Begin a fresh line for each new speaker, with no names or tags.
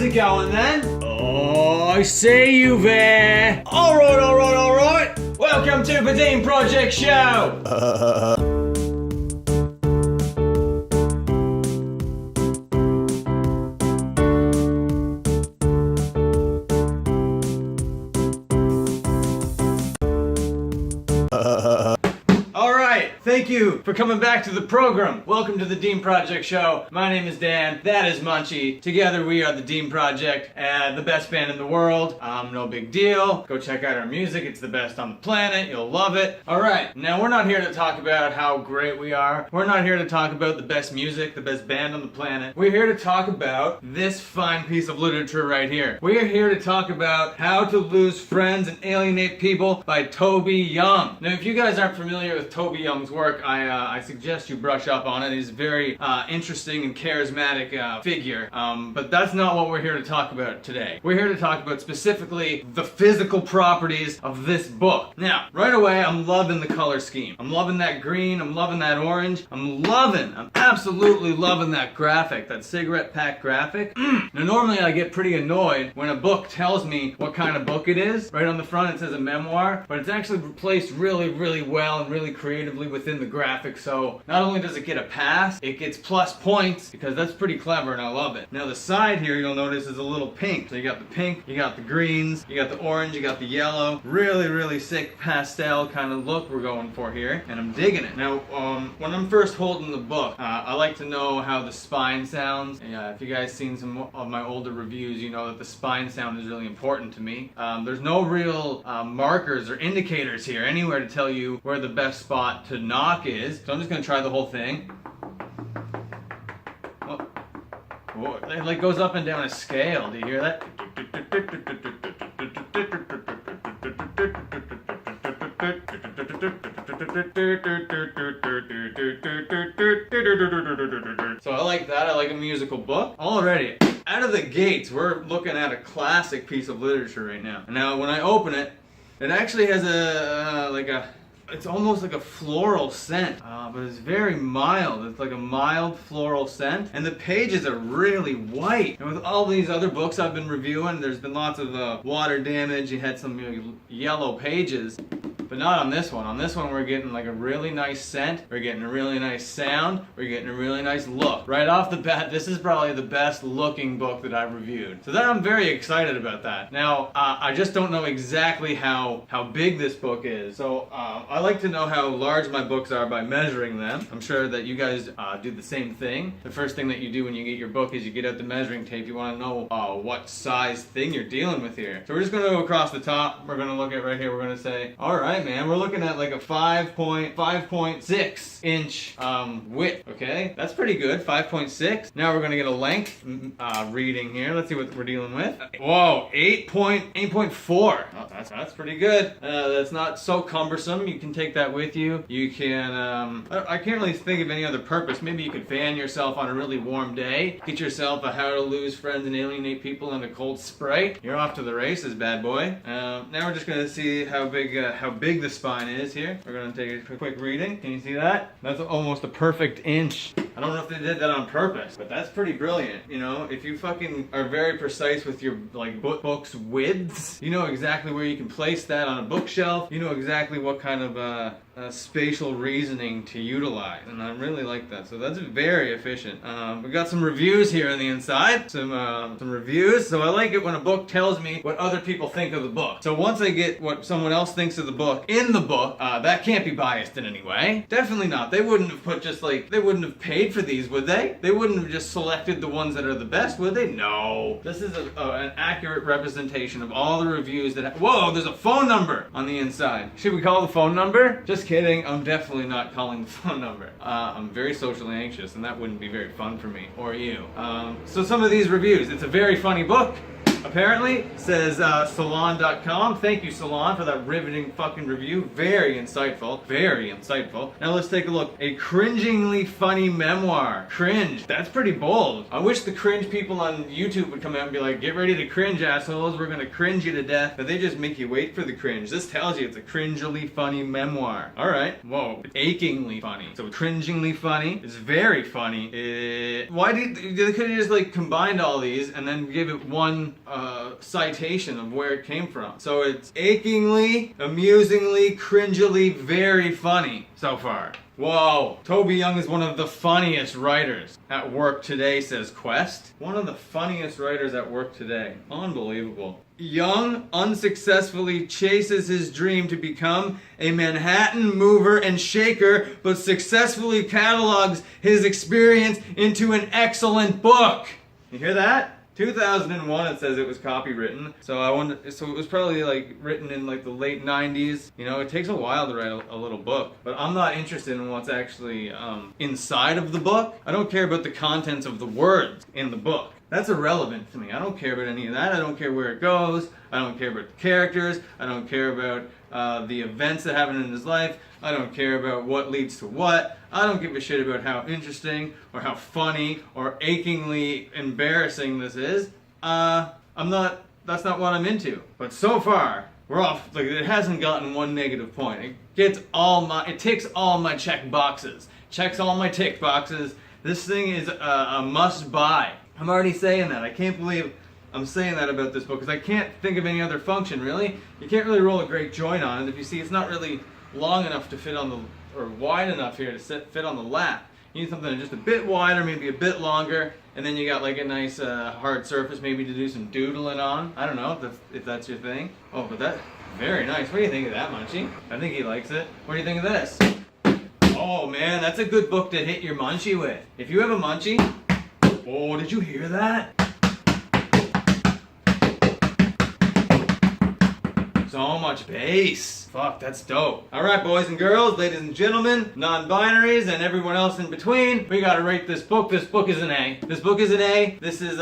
it going then? Oh, I see you there. Alright. Welcome to the Dean Project Show. Thank you for coming back to the program. Welcome to the Dean Project Show. My name is Dan. That is Munchie. Together we are the Dean Project, the best band in the world. No big deal. Go check out our music. It's the best on the planet. You'll love it. Alright, now we're not here to talk about how great we are. We're not here to talk about the best music, the best band on the planet. We're here to talk about this fine piece of literature right here. We're here to talk about How to Lose Friends and Alienate People by Toby Young. Now, if you guys aren't familiar with Toby Young's work, I suggest you brush up on it. He's a very interesting and charismatic figure, but that's not what we're here to talk about today. We're here to talk about specifically the physical properties of this book. Now, right away, I'm loving the color scheme. I'm loving that green, I'm loving that orange, I'm absolutely loving that graphic, that cigarette pack graphic. Now, normally I get pretty annoyed when a book tells me what kind of book it is. Right on the front it says a memoir, but it's actually placed really, really well and really creatively within the graphic, so not only does it get a pass, it gets plus points because that's pretty clever and I love it. Now the side here you'll notice is a little pink. So you got the pink, you got the greens, you got the orange, you got the yellow. Really, really sick pastel kind of look we're going for here, and I'm digging it. Now, when I'm first holding the book, I like to know how the spine sounds. If you guys seen some of my older reviews, you know that the spine sound is really important to me. There's no real markers or indicators here anywhere to tell you where the best spot to knock is, so I'm just gonna try the whole thing. Oh, it like goes up and down a scale. Do you hear that? So I like that. I like a musical book. Already, out of the gates, we're looking at a classic piece of literature right now. Now, when I open it, it actually has it's almost like a floral scent, but it's very mild. It's like a mild floral scent, and the pages are really white. And with all these other books I've been reviewing, there's been lots of water damage. You had some yellow pages, but not on this one. On this one, we're getting like a really nice scent. We're getting a really nice sound. We're getting a really nice look. Right off the bat, this is probably the best looking book that I've reviewed. So that I'm very excited about that. Now, I just don't know exactly how big this book is. So I like to know how large my books are by measuring them. I'm sure that you guys do the same thing. The first thing that you do when you get your book is you get out the measuring tape. You want to know what size thing you're dealing with here. So we're just going to go across the top. We're going to look at right here. We're going to say, all right, man, we're looking at like a 5.6 inch width. Okay, that's pretty good. 5.6. Now we're going to get a length reading here. Let's see what we're dealing with. Whoa, 8.4. Oh, that's pretty good. That's not so cumbersome. You can take that with you. You can, I can't really think of any other purpose. Maybe you could fan yourself on a really warm day. Get yourself a How to Lose Friends and Alienate People in a cold Sprite. You're off to the races, bad boy. Now we're just going to see how big the spine is here. We're going to take a quick reading. Can you see that? That's almost a perfect inch. I don't know if they did that on purpose, but that's pretty brilliant. You know, if you fucking are very precise with your like book's widths, you know exactly where you can place that on a bookshelf. You know exactly what kind of spatial reasoning to utilize, and I really like that. So that's very efficient. We got some reviews here on the inside, some reviews. So I like it when a book tells me what other people think of the book. So once I get what someone else thinks of the book in the book, that can't be biased in any way. Definitely not. They wouldn't have put they wouldn't have paid for these, would they? They wouldn't have just selected the ones that are the best, would they? No. This is an accurate representation of all the reviews that. Whoa, there's a phone number on the inside. Should we call the phone number? Just kidding. I'm definitely not calling the phone number. I'm very socially anxious, and that wouldn't be very fun for me or you. So some of these reviews. It's a very funny book. Apparently, says Salon.com. Thank you, Salon, for that riveting fucking review. Very insightful. Very insightful. Now let's take a look. A cringingly funny memoir. Cringe. That's pretty bold. I wish the cringe people on YouTube would come out and be like, get ready to cringe, assholes. We're gonna cringe you to death. But they just make you wait for the cringe. This tells you it's a cringily funny memoir. Alright. Whoa. Achingly funny. So cringingly funny. It's very funny. Why did they could have just like combined all these and then give it one citation of where it came from. So it's achingly, amusingly, cringily, very funny so far. Whoa. Toby Young is one of the funniest writers at work today, says Quest. One of the funniest writers at work today. Unbelievable. Young unsuccessfully chases his dream to become a Manhattan mover and shaker, but successfully catalogs his experience into an excellent book. You hear that? 2001 it says it was copywritten, so I wonder, so it was probably like written in like the late 90s. You know, it takes a while to write a little book, but I'm not interested in what's actually inside of the book. I don't care about the contents of the words in the book. That's irrelevant to me. I don't care about any of that. I don't care where it goes. I don't care about the characters. I don't care about the events that happen in his life. I don't care about what leads to what. I don't give a shit about how interesting or how funny or achingly embarrassing this is. That's not what I'm into. But so far, we're off, like it hasn't gotten one negative point. It ticks all my check boxes. Checks all my tick boxes. This thing is a must buy. I'm already saying that. I can't believe I'm saying that about this book because I can't think of any other function, really. You can't really roll a great joint on it. If you see, it's not really long enough to fit on the, or wide enough here to fit on the lap. You need something just a bit wider, maybe a bit longer, and then you got like a nice hard surface maybe to do some doodling on. I don't know if that's your thing. Oh, but that's very nice. What do you think of that, Munchie? I think he likes it. What do you think of this? Oh man, that's a good book to hit your Munchie with. If you have a Munchie, oh, did you hear that? So much bass. Fuck, that's dope. Alright, boys and girls, ladies and gentlemen, non-binaries, and everyone else in between, we gotta rate this book. This book is an A. This book is an A. This is,